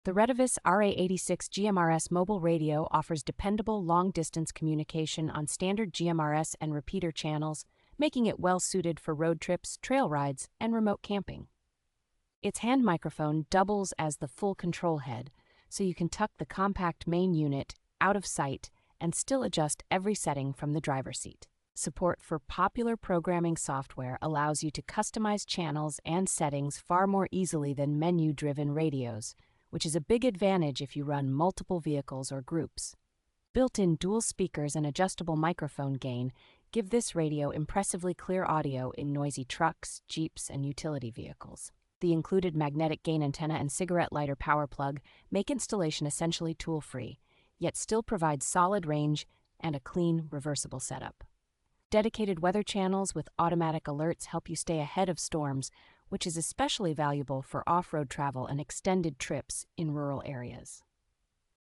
The Retevis RA86 GMRS mobile radio offers dependable long-distance communication on standard GMRS and repeater channels, making it well-suited for road trips, trail rides, and remote camping. Its hand microphone doubles as the full control head, so you can tuck the compact main unit out of sight and still adjust every setting from the driver's seat. Support for popular programming software allows you to customize channels and settings far more easily than menu-driven radios, which is a big advantage if you run multiple vehicles or groups. Built-in dual speakers and adjustable microphone gain give this radio impressively clear audio in noisy trucks, jeeps, and utility vehicles. The included magnetic gain antenna and cigarette lighter power plug make installation essentially tool-free, yet still provide solid range and a clean, reversible setup. Dedicated weather channels with automatic alerts help you stay ahead of storms, which is especially valuable for off-road travel and extended trips in rural areas.